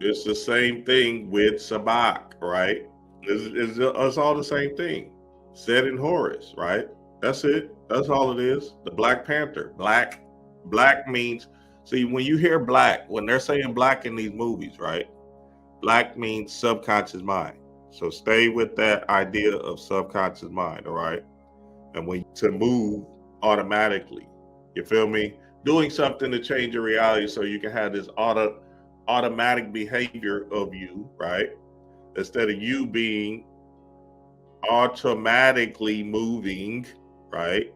It's the same thing with Sabak, right? It's all the same thing. Set in Horus, right? That's it. That's all it is. The Black Panther. Black means, see, when you hear black, when they're saying black in these movies, right? Black means subconscious mind. So stay with that idea of subconscious mind, all right? And when to move automatically, you feel me? Doing something to change your reality so you can have this automatic behavior of you, right? Instead of you being automatically moving, right,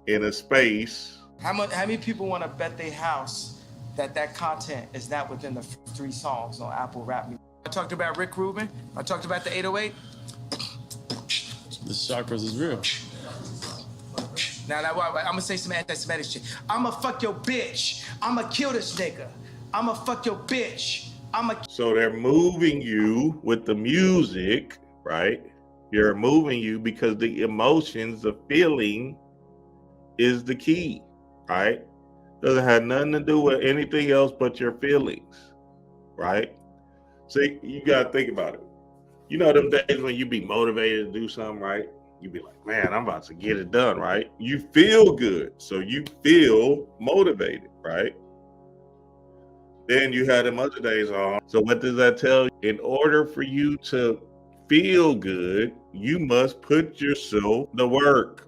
in a space. How many people want to bet their house that that content is not within the three songs on Apple Rap Music? I talked about Rick Rubin. I talked about the 808. The chakras is real. Now, I'm gonna say some anti-Semitic shit. I'ma fuck your bitch. I'ma kill this nigga. I'ma fuck your bitch. So they're moving you with the music, right? You're moving you because the emotions, the feeling is the key, right? Doesn't have nothing to do with anything else but your feelings, right? See, you gotta think about it. You know them days when you be motivated to do something, right? You be like, man, I'm about to get it done, right? You feel good, so you feel motivated, right? Then you had them other days on. So what does that tell you? In order for you to feel good, you must put yourself to work.